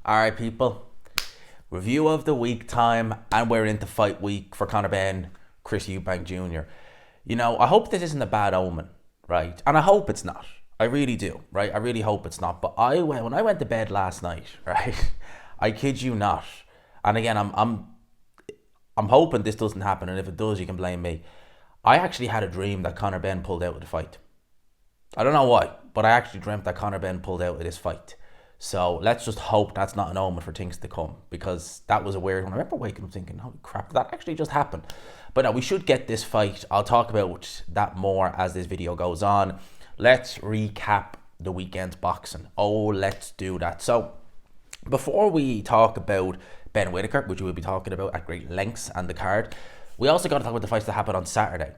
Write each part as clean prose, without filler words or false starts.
Alright people, review of the week time, and we're into fight week for Conor Ben, Chris Eubank Jr. I hope this isn't a bad omen, right? And I hope it's not. I really do, right? I really hope it's not. But when I went to bed last night, right? I kid you not. And again, I'm hoping this doesn't happen, and if it does, you can blame me. I actually had a dream that Conor Ben pulled out of the fight. I don't know why, but I actually dreamt that Conor Ben pulled out of this fight. So let's just hope that's not an omen for things to come, because that was a weird one. I remember waking up thinking, holy crap, did that actually just happen? But no, we should get this fight. I'll talk about that more as this video goes on. Let's recap the weekend's boxing. Oh, let's do that. So before we talk about Ben Whittaker, which we'll be talking about at great lengths, and the card, we also got to talk about the fights that happened on Saturday.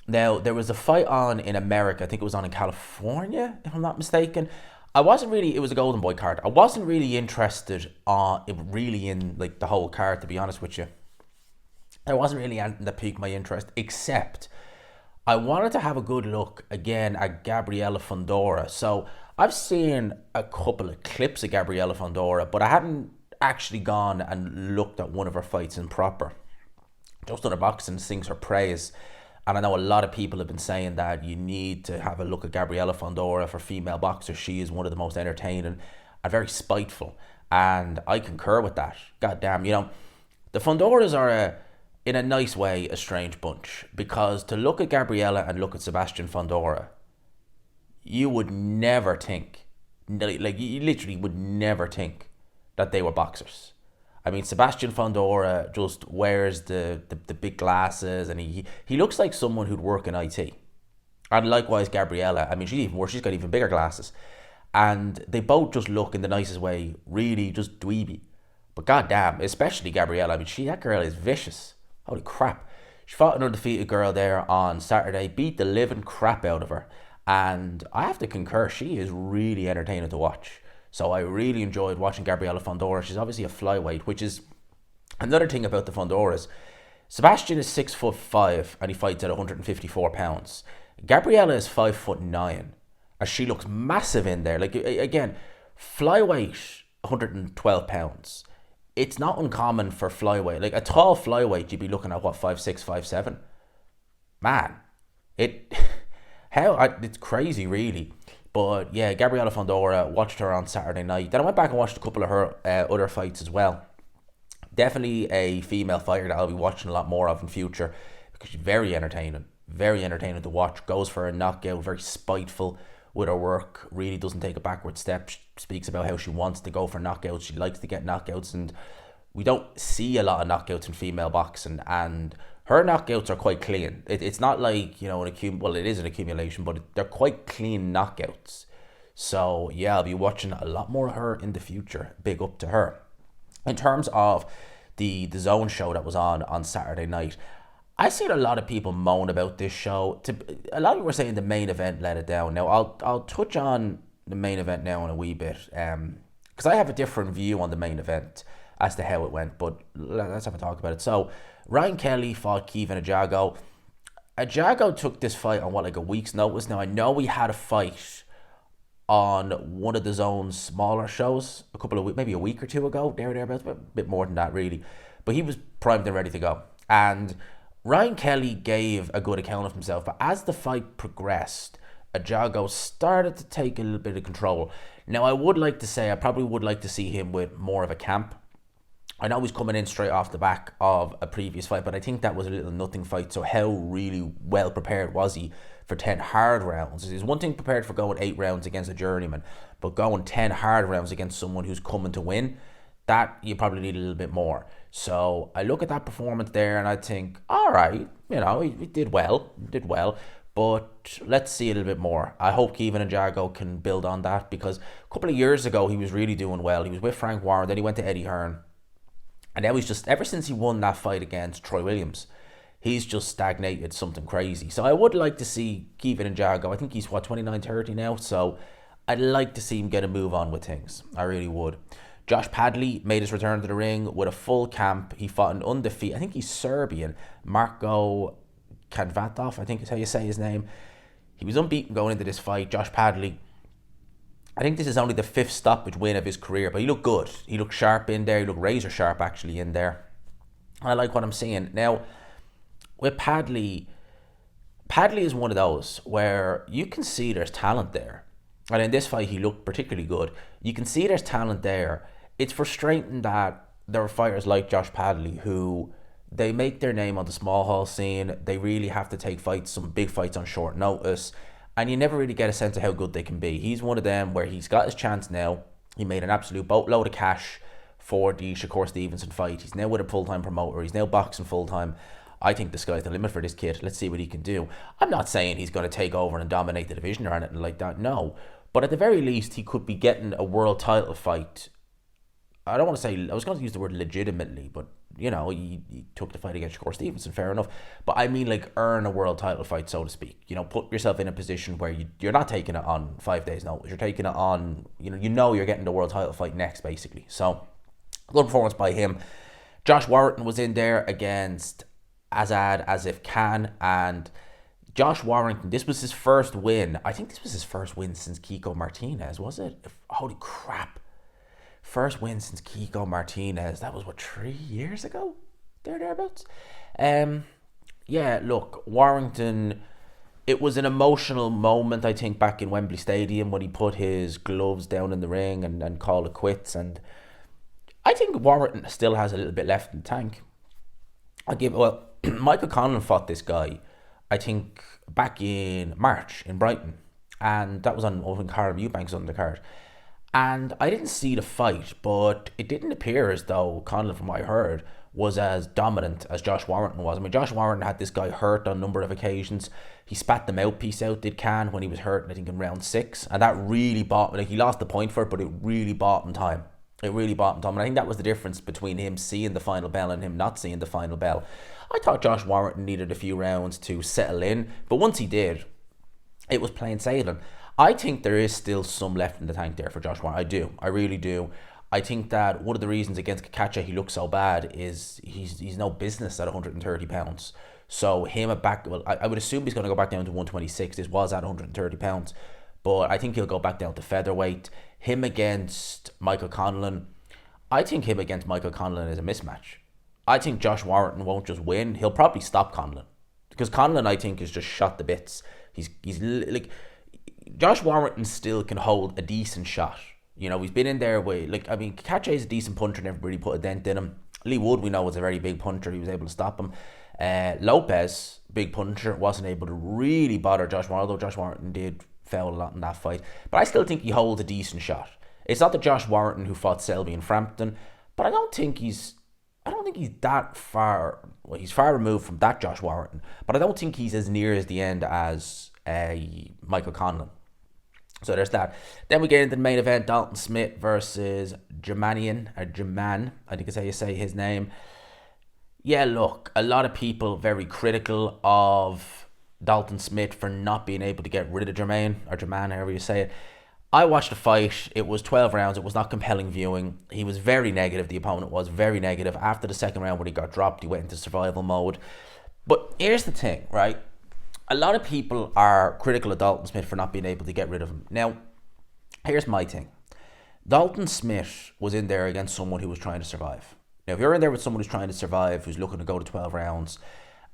Now, there was a fight on in America. I think it was on in California, if I'm not mistaken. It was a Golden Boy card. I wasn't really interested in like the whole card, to be honest with you. There wasn't really anything that piqued my interest, except I wanted to have a good look again at Gabriella Fondora. So I've seen a couple of clips of Gabriella Fondora, but I hadn't actually gone and looked at one of her fights in proper. Just on her boxing sings her praise. And I know a lot of people have been saying that you need to have a look at Gabriella Fondora for female boxers. She is one of the most entertaining and very spiteful. And I concur with that. God damn, the Fondoras are, in a nice way, a strange bunch. Because to look at Gabriella and look at Sebastian Fondora, you would never think, like you literally would never think that they were boxers. I mean, Sebastian Fondora just wears the big glasses, and he looks like someone who'd work in IT. And likewise, Gabriella, I mean, she's even worse. She's got even bigger glasses. And they both just look, in the nicest way, really just dweeby. But goddamn, especially Gabriella, I mean, that girl is vicious. Holy crap. She fought an undefeated girl there on Saturday, beat the living crap out of her. And I have to concur, she is really entertaining to watch. So I really enjoyed watching Gabriella Fondora. She's obviously a flyweight, which is another thing about the Fondoras. Sebastian is 6'5" and he fights at 154 pounds. Gabriella is 5'9", and she looks massive in there. Like, again, flyweight, 112 pounds. It's not uncommon for flyweight. Like a tall flyweight, you'd be looking at what, 5'6", 5'7". Man, it's crazy, really. But yeah, Gabriella Fondora, watched her on Saturday night. Then I went back and watched a couple of her other fights as well. Definitely a female fighter that I'll be watching a lot more of in future, because she's very entertaining to watch. Goes for a knockout, very spiteful with her work, really doesn't take a backward step. She speaks about how she wants to go for knockouts. She likes to get knockouts, and we don't see a lot of knockouts in female boxing, and her knockouts are quite clean. It's not like, it is an accumulation, but they're quite clean knockouts. So yeah, I'll be watching a lot more of her in the future. Big up to her. In terms of the DAZN show that was on Saturday night, I seen a lot of people moan about this show. A lot of people were saying the main event let it down. Now I'll touch on the main event now in a wee bit, because I have a different view on the main event as to how it went, but let's have a talk about it. So Ryan Kelly fought Kevin Ajago. Ajago took this fight on like a week's notice. Now I know we had a fight on one of the DAZN's smaller shows a couple of weeks, maybe a week or two ago, thereabouts, a bit more than that really. But he was primed and ready to go. And Ryan Kelly gave a good account of himself, but as the fight progressed, Ajago started to take a little bit of control. Now I probably would like to see him with more of a camp. I know he's coming in straight off the back of a previous fight, but I think that was a little nothing fight. So how really well prepared was he for 10 hard rounds? There's one thing prepared for going 8 rounds against a journeyman, but going 10 hard rounds against someone who's coming to win, that you probably need a little bit more. So I look at that performance there and I think, all right, he did well, but let's see a little bit more. I hope Kevin Ajago can build on that, because a couple of years ago he was really doing well. He was with Frank Warren, then he went to Eddie Hearn. And now he's just, ever since he won that fight against Troy Williams, he's just stagnated something crazy. So I would like to see Kevin Ajago. I think he's 29-30 now. So I'd like to see him get a move on with things. I really would. Josh Padley made his return to the ring with a full camp. He fought an undefeated, I think he's Serbian, Marko Kanvatov, I think is how you say his name. He was unbeaten going into this fight. Josh Padley I think this is only the 5th stoppage win of his career, but he looked good. He looked sharp in there. He looked razor sharp actually in there. And I like what I'm seeing. Now, with Padley is one of those where you can see there's talent there. And in this fight, he looked particularly good. You can see there's talent there. It's frustrating that there are fighters like Josh Padley who they make their name on the small hall scene. They really have to take fights, some big fights on short notice. And you never really get a sense of how good they can be. He's one of them where he's got his chance now. He made an absolute boatload of cash for the Shakur Stevenson fight. He's now with a full-time promoter. He's now boxing full-time. I think the sky's the limit for this kid. Let's see what he can do. I'm not saying he's going to take over and dominate the division or anything like that, no. But at the very least, he could be getting a world title fight. I don't want to say, I was going to use the word legitimately, but, you know, he took the fight against Shakur Stevenson, fair enough. But I mean, like, earn a world title fight, so to speak. You know, put yourself in a position where you're not taking it on 5 days' notice. You're taking it on, you know you're getting the world title fight next, basically. So, good performance by him. Josh Warrington was in there against Azad Asif Khan, and Josh Warrington, this was his first win. I think this was his first win since Kiko Martinez, was it? Holy crap. First win since Kiko Martinez. That was, 3 years ago? Thereabouts. Yeah, look, Warrington, it was an emotional moment, I think, back in Wembley Stadium when he put his gloves down in the ring and called it quits. And I think Warrington still has a little bit left in the tank. Michael Conlan fought this guy, I think, back in March in Brighton. And that was on Karen Eubanks' undercard. And I didn't see the fight, but it didn't appear as though Conlan, from what I heard, was as dominant as Josh Warrington was. I mean, Josh Warrington had this guy hurt on a number of occasions. He spat the mouthpiece out, did Khan, when he was hurt, I think, in round 6. And that really bought me. Like, he lost the point for it, but it really bought him time. It really bought him time. And I think that was the difference between him seeing the final bell and him not seeing the final bell. I thought Josh Warrington needed a few rounds to settle in. But once he did, it was plain sailing. I think there is still some left in the tank there for Josh Warrington. I do. I really do. I think that one of the reasons against Kakacha he looks so bad is he's no business at 130 pounds. So him I would assume he's going to go back down to 126. This was at 130 pounds. But I think he'll go back down to featherweight. Him against Michael Conlan. I think him against Michael Conlan is a mismatch. I think Josh Warrington won't just win. He'll probably stop Conlan. Because Conlan, I think, is just shot to bits. He's like... Josh Warrington still can hold a decent shot. You know, he's been in there with, like, I mean, Kache is a decent puncher and everybody put a dent in him. Lee Wood, we know, is a very big puncher. He was able to stop him. Lopez, big puncher, wasn't able to really bother Josh Warrington, although Josh Warrington did foul a lot in that fight. But I still think he holds a decent shot. It's not the Josh Warrington who fought Selby in Frampton, but I don't think he's that far. Well, he's far removed from that Josh Warrington, but I don't think he's as near as the end as Michael Conlan. So there's that. Then we get into the main event, Dalton Smith versus Jaman, I think is how you say his name. Yeah, look, a lot of people very critical of Dalton Smith for not being able to get rid of Jaman, however you say it. I watched the fight. It was 12 rounds. It was not compelling viewing. He was very negative. The opponent was very negative. After the second round when he got dropped, he went into survival mode. But here's the thing, right? A lot of people are critical of Dalton Smith for not being able to get rid of him. Now, here's my thing. Dalton Smith was in there against someone who was trying to survive. Now, if you're in there with someone who's trying to survive, who's looking to go to 12 rounds,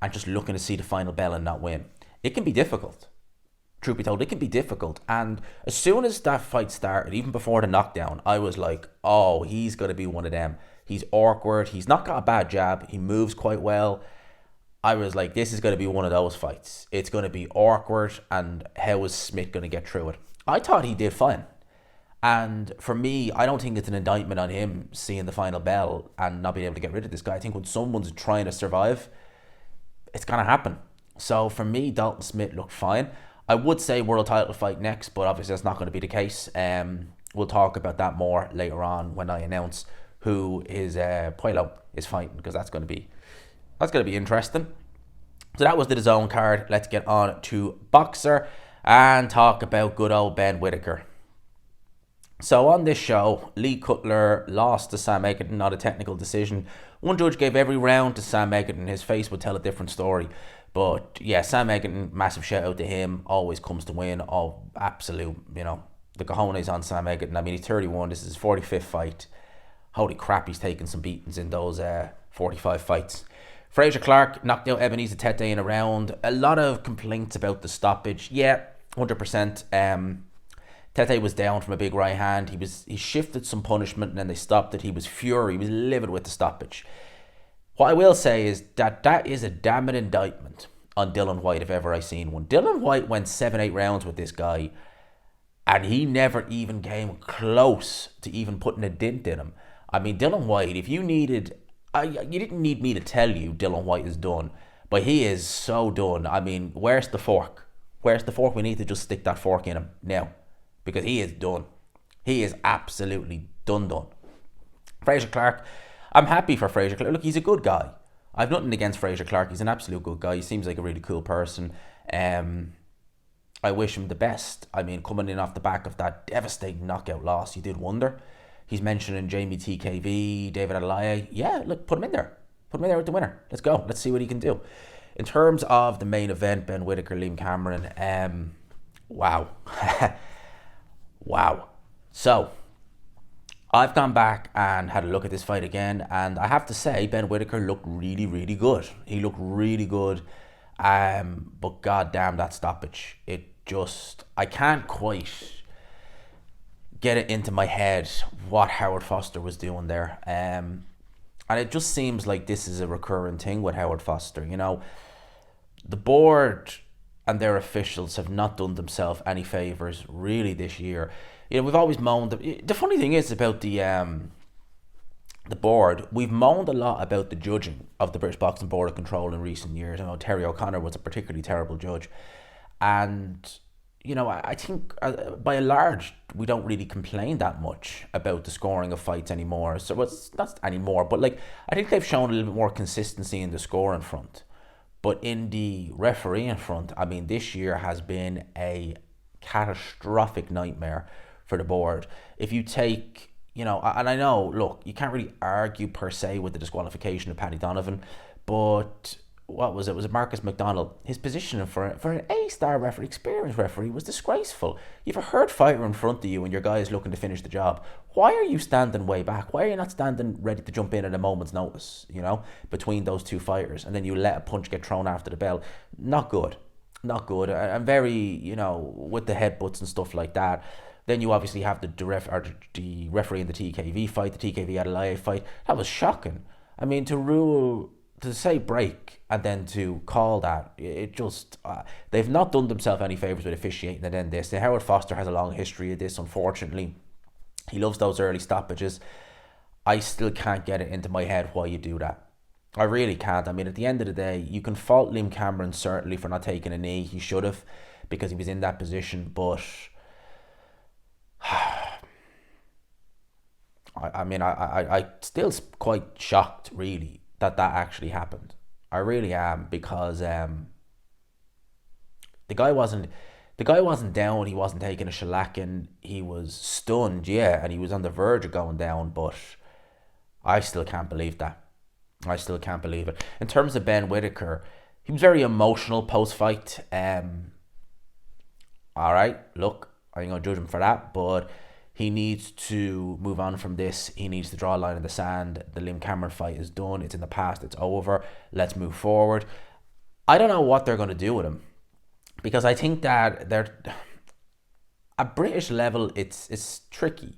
and just looking to see the final bell and not win, it can be difficult. Truth be told, it can be difficult. And as soon as that fight started, even before the knockdown, I was like, oh, he's going to be one of them. He's awkward. He's not got a bad jab. He moves quite well. I was like, this is going to be one of those fights. It's going to be awkward, and how is Smith going to get through it? I thought he did fine. And for me, I don't think it's an indictment on him seeing the final bell and not being able to get rid of this guy. I think when someone's trying to survive, it's going to happen. So for me, Dalton Smith looked fine. I would say world title fight next, but obviously that's not going to be the case. We'll talk about that more later on when I announce who is Puello is fighting, because that's going to be interesting. So that was the DAZN card. Let's get on to Boxer and talk about good old Ben Whittaker. So on this show, Lee Cutler lost to Sam Egerton on a technical decision. One judge gave every round to Sam Egerton. His face would tell a different story. But yeah, Sam Egerton, massive shout out to him. Always comes to win. Absolute, the cojones on Sam Egerton. I mean, he's 31. This is his 45th fight. Holy crap, he's taken some beatings in those 45 fights. Fraser Clark knocked out Ebenezer Tete in a round. A lot of complaints about the stoppage. Yeah, 100%. Tete was down from a big right hand. He shifted some punishment and then they stopped it. He was furious. He was livid with the stoppage. What I will say is that is a damning indictment on Dillian Whyte if ever I seen one. Dillian Whyte went 7-8 rounds with this guy and he never even came close to even putting a dent in him. I mean, Dillian Whyte, if you needed... you didn't need me to tell you Dillian Whyte is done, but he is so done. I mean, where's the fork? Where's the fork? We need to just stick that fork in him now because he is done. He is absolutely done. Fraser Clark, I'm happy for Fraser Clark. Look, he's a good guy. I've nothing against Fraser Clark. He's an absolute good guy. He seems like a really cool person. I wish him the best. I mean, coming in off the back of that devastating knockout loss, he did wonder. He's mentioning Jamie TKV, David Adelaide. Yeah, look, put him in there. Put him in there with the winner. Let's go. Let's see what he can do. In terms of the main event, Ben Whittaker, Liam Cameron, wow. Wow. So, I've gone back and had a look at this fight again, and I have to say, Ben Whittaker looked really, really good. He looked really good, but goddamn that stoppage. I can't quite get it into my head what Howard Foster was doing there. And it just seems like this is a recurring thing with Howard Foster. You know, the board and their officials have not done themselves any favours really this year. You know, we've always moaned. The funny thing is about the board, we've moaned a lot about the judging of the British Boxing Board of Control in recent years. I know Terry O'Connor was a particularly terrible judge. And, you know, I think by and large, we don't really complain that much about the scoring of fights anymore. So it's not anymore, but like, I think they've shown a little bit more consistency in the scoring front. But in the refereeing front, I mean, this year has been a catastrophic nightmare for the board. If you take, you know, and I know, look, you can't really argue per se with the disqualification of Paddy Donovan, but what was it? Was it Marcus McDonald? His positioning for an A-star referee, experienced referee, was disgraceful. You've a hurt fighter in front of you and your guy is looking to finish the job. Why are you standing way back? Why are you not standing ready to jump in at a moment's notice, you know, between those two fighters, and then you let a punch get thrown after the bell? Not good. Not good. And very, you know, with the headbutts and stuff like that. Then you obviously have the referee in the TKV fight, the TKV Adelaide fight. That was shocking. I mean, to say break and then to call that, it just, they've not done themselves any favours with officiating and then this. Howard Foster has a long history of this, unfortunately. He loves those early stoppages. I still can't get it into my head why you do that. I really can't. I mean, at the end of the day, you can fault Liam Cameron certainly for not taking a knee. He should have, because he was in that position, but I mean, I still quite shocked, really, that actually happened. I really am, because the guy wasn't down. He wasn't taking a shellacking. He was stunned, yeah, and he was on the verge of going down. But I still can't believe that. I still can't believe it. In terms of Ben Whittaker, he was very emotional post-fight. All right, look, I ain't gonna judge him for that, but he needs to move on from this. He needs to draw a line in the sand. The Liam Cameron fight is done. It's in the past. It's over. Let's move forward. I don't know what they're going to do with him, because I think that they're at British level. It's tricky.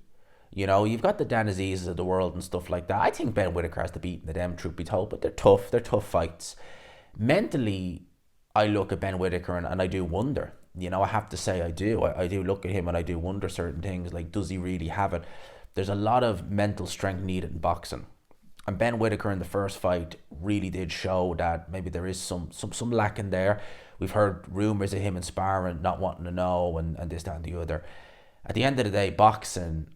You know, you've got the Dan Azizes of the world and stuff like that. I think Ben Whittaker has to beat them, truth be told, but they're tough. They're tough fights. Mentally, I look at Ben Whittaker and I do wonder. You know, I have to say I do. I do look at him and I do wonder certain things, like, does he really have it? There's a lot of mental strength needed in boxing. And Ben Whittaker in the first fight really did show that maybe there is some lacking there. We've heard rumours of him in sparring, not wanting to know, and this, that, and the other. At the end of the day, boxing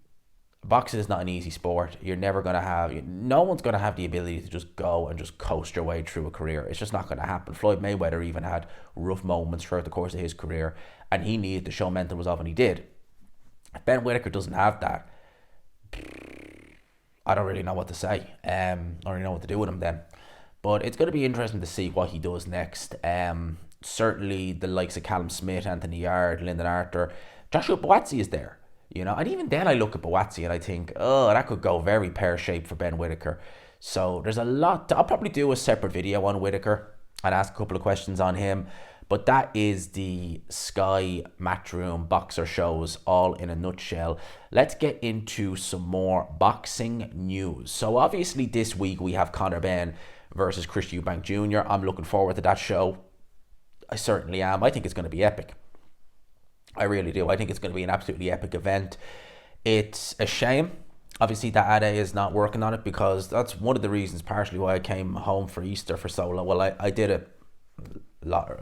is not an easy sport. You're never going to have, no one's going to have the ability to just go and just coast your way through a career. It's just not going to happen. Floyd Mayweather even had rough moments throughout the course of his career, and he needed to show mental resolve, and he did. If Ben Whittaker doesn't have that, I don't really know what to say. I don't really know what to do with him then. But it's going to be interesting to see what he does next. Certainly the likes of Callum Smith, Anthony Yard, Lyndon Arthur, Joshua Boazzi is there. You know, and even then I look at Buatsi and I think, oh, that could go very pear-shaped for Ben Whittaker. So there's a lot. I'll probably do a separate video on Whittaker and ask a couple of questions on him. But that is the Sky Matchroom boxer shows all in a nutshell. Let's get into some more boxing news. So obviously this week we have Conor Benn versus Chris Eubank Jr. I'm looking forward to that show. I certainly am. I think it's going to be epic. I really do. I think it's going to be an absolutely epic event. It's a shame, obviously, that Ade is not working on it, because that's one of the reasons partially why I came home for Easter for so long. Well, I did it a lot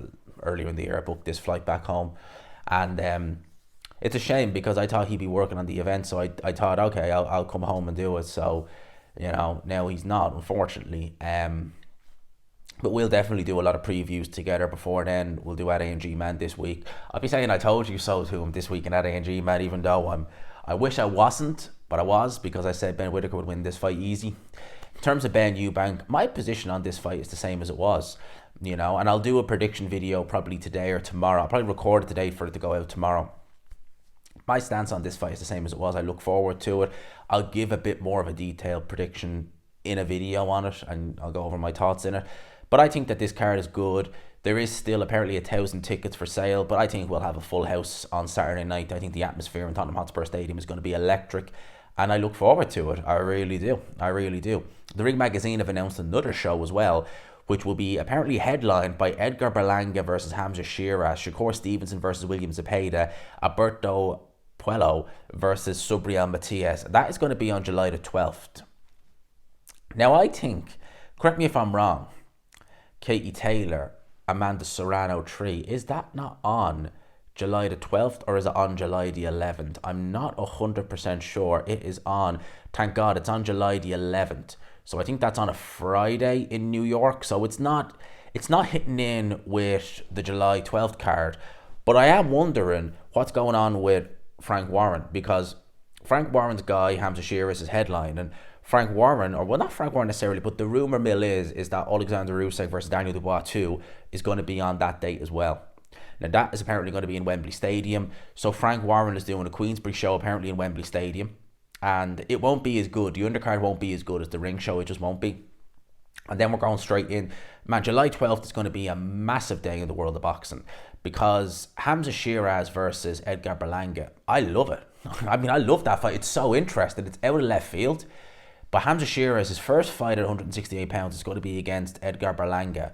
earlier in the year. I booked this flight back home, and it's a shame because I thought he'd be working on the event, so I thought, okay, I'll come home and do it. So, you know, now he's not, unfortunately. But we'll definitely do a lot of previews together before then. We'll do Ade and G-Man this week. I'll be saying I told you so to him this week in Ade and G-Man, even though I wish I wasn't, but I was, because I said Ben Whittaker would win this fight easy. In terms of Ben Eubank, my position on this fight is the same as it was, you know, and I'll do a prediction video probably today or tomorrow. I'll probably record it today for it to go out tomorrow. My stance on this fight is the same as it was. I look forward to it. I'll give a bit more of a detailed prediction in a video on it, and I'll go over my thoughts in it. But I think that this card is good. There is still apparently 1,000 tickets for sale, but I think we'll have a full house on Saturday night. I think the atmosphere in Tottenham Hotspur Stadium is going to be electric, and I look forward to it. I really do. I really do. The Ring Magazine have announced another show as well, which will be apparently headlined by Edgar Berlanga versus Hamza Sheeraz, Shakur Stevenson versus William Zepeda, Alberto Puello versus Subriel Matias. That is going to be on July the 12th. Now, I think, correct me if I'm wrong, Katie Taylor, Amanda Serrano 3, is that not on July the 12th or is it on July the 11th? I'm not 100% sure. It is on, thank God, it's on July the 11th. So I think that's on a Friday in New York. So it's not hitting in with the July 12th card. But I am wondering what's going on with Frank Warren, because Frank Warren's guy, Hamza Sheeraz, is headline, and Frank Warren, or well, not Frank Warren necessarily, but the rumor mill is that Alexander Usyk versus Daniel Dubois 2 is going to be on that date as well. Now that is apparently going to be in Wembley Stadium. So Frank Warren is doing a Queensberry show apparently in Wembley Stadium, and it won't be as good. The undercard won't be as good as the ring show. It just won't be. And then we're going straight in. Man, July 12th is going to be a massive day in the world of boxing, because Hamza Sheeraz versus Edgar Berlanga, I love it. I mean, I love that fight. It's so interesting. It's out of left field. But Hamza Sheeraz, his first fight at 168 pounds is going to be against Edgar Berlanga.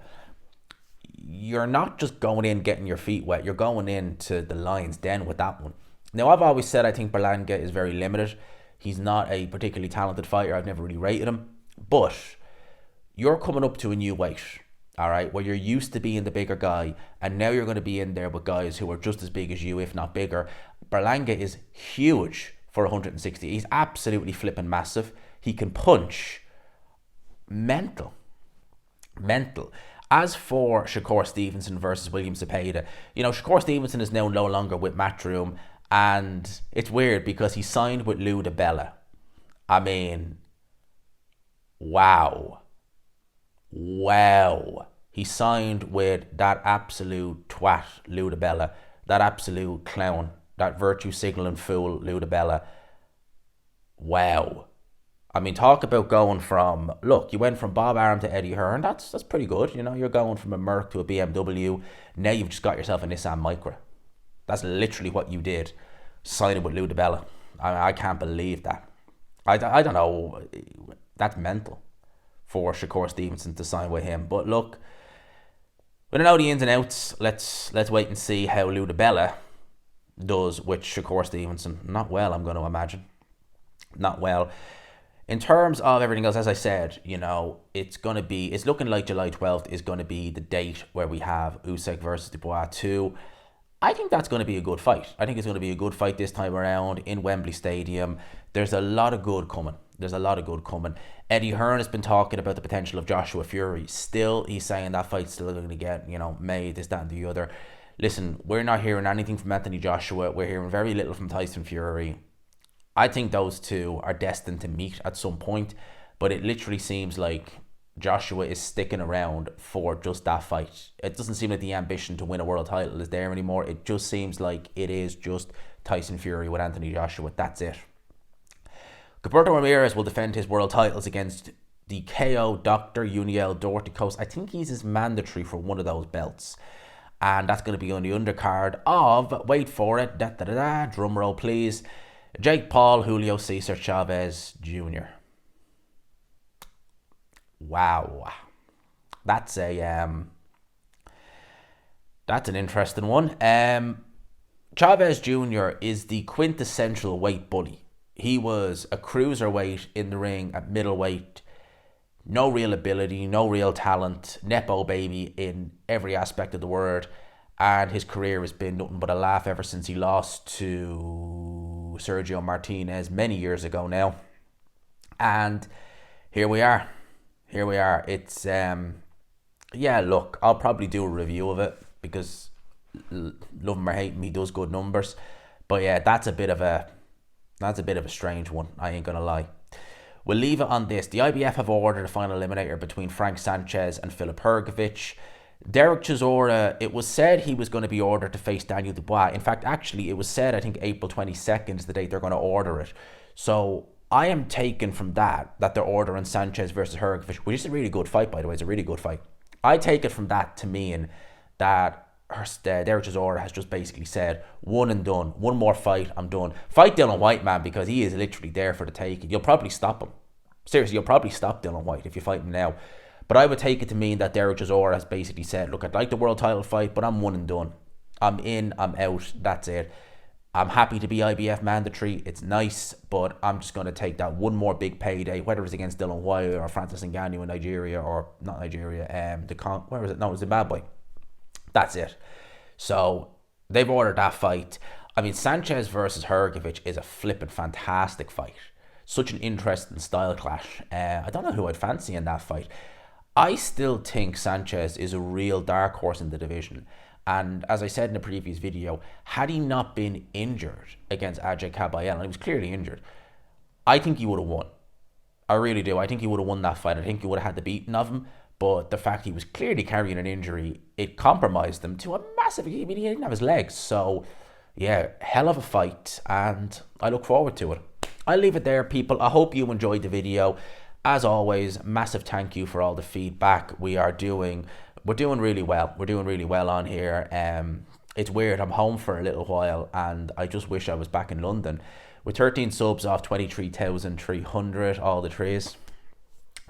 You're not just going in getting your feet wet. You're going into the lion's den with that one. Now, I've always said I think Berlanga is very limited. He's not a particularly talented fighter. I've never really rated him. But you're coming up to a new weight, all right, where you're used to being the bigger guy, and now you're going to be in there with guys who are just as big as you, if not bigger. Berlanga is huge for 160. He's absolutely flipping massive. He can punch. Mental. As for Shakur Stevenson versus William Zepeda, you know, Shakur Stevenson is now no longer with Matchroom, and it's weird because he signed with Lou DiBella. I mean, wow. He signed with that absolute twat, Lou DiBella, that absolute clown, that virtue signaling fool, Lou DiBella. Wow. I mean, talk about going from, look, you went from Bob Arum to Eddie Hearn. That's pretty good. You know, you're going from a Merc to a BMW. Now you've just got yourself a Nissan Micra. That's literally what you did, signing with Lou DiBella. I can't believe that. I don't know. That's mental for Shakur Stevenson to sign with him. But look, we don't know the ins and outs. Let's wait and see how Lou DiBella does with Shakur Stevenson. Not well, I'm going to imagine. Not well. In terms of everything else, as I said, you know, it's looking like July 12th is going to be the date where we have Usyk versus Dubois 2. I think that's going to be a good fight. I think it's going to be a good fight this time around in Wembley Stadium. There's a lot of good coming. Eddie Hearn has been talking about the potential of Joshua Fury. Still, he's saying that fight's still going to get, you know, made, this, that, and the other. Listen, we're not hearing anything from Anthony Joshua. We're hearing very little from Tyson Fury. I think those two are destined to meet at some point, but it literally seems like Joshua is sticking around for just that fight. It doesn't seem like the ambition to win a world title is there anymore. It just seems like it is just Tyson Fury with Anthony Joshua. That's it. Gilberto Ramirez will defend his world titles against the KO Dr. Uniel Dorticos. I think he's mandatory for one of those belts. And that's going to be on the undercard of, wait for it, drum roll please, Jake Paul, Julio Cesar Chavez Jr. Wow. That's an interesting one. Chavez Jr. is the quintessential weight bully. He was a cruiserweight in the ring at middleweight. No real ability, no real talent. Nepo baby in every aspect of the word. And his career has been nothing but a laugh ever since he lost to Sergio Martinez many years ago now. And here we are. It's, yeah, look, I'll probably do a review of it because love him or hate him, he does good numbers. But yeah, that's a bit of a strange one, I ain't gonna lie. We'll leave it on this. The IBF have ordered a final eliminator between Frank Sanchez and Filip Hrgovic. Derek Chisora, it was said he was going to be ordered to face Daniel Dubois. In fact, actually, it was said, I think April 22nd is the date they're going to order it. So I am taken from that they're ordering Sanchez versus Hrgovic, which is a really good fight, by the way. It's a really good fight. I take it from that to mean that Derek Chisora has just basically said, one and done. One more fight, I'm done. Fight Dillian Whyte, man, because he is literally there for the taking. You'll probably stop him. Seriously, you'll probably stop Dillian Whyte if you fight him now. But I would take it to mean that Derek Chisora has basically said, look, I'd like the world title fight, but I'm one and done. I'm in, I'm out, that's it. I'm happy to be IBF mandatory. It's nice, but I'm just going to take that one more big payday, whether it's against Dillian Whyte or Francis Ngannou in Nigeria, or not Nigeria, where was it? No, it was Zimbabwe. That's it. So they've ordered that fight. I mean, Sanchez versus Hrgovic is a flippin' fantastic fight. Such an interesting style clash. I don't know who I'd fancy in that fight. I still think Sanchez is a real dark horse in the division. And as I said in a previous video, had he not been injured against Ajay Kabayel, and he was clearly injured, I think he would have won. I really do. I think he would have won that fight. I think he would have had the beating of him. But the fact he was clearly carrying an injury, it compromised him to a massive... I mean, he didn't have his legs. So, yeah, hell of a fight. And I look forward to it. I'll leave it there, people. I hope you enjoyed the video. As always, massive thank you for all the feedback. We're doing really well. We're doing really well on here. It's weird. I'm home for a little while, and I just wish I was back in London. With 13 subs off 23,300, all the trees.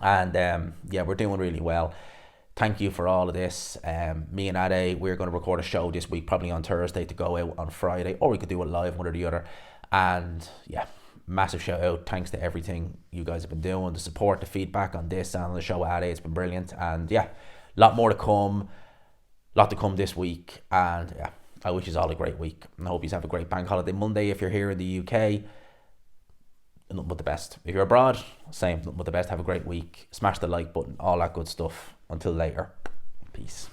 And yeah, we're doing really well. Thank you for all of this. Me and Ade, we're going to record a show this week, probably on Thursday, to go out on Friday, or we could do it live, one or the other. And yeah, massive shout out. Thanks to everything you guys have been doing, the support, the feedback on this and on the show Ade. It's been brilliant. And yeah, a lot more to come. A lot to come this week. And yeah, I wish you all a great week. And I hope you have a great bank holiday Monday if you're here in the UK. Nothing but the best. If you're abroad, same, nothing but the best. Have a great week. Smash the like button, all that good stuff. Until later, peace.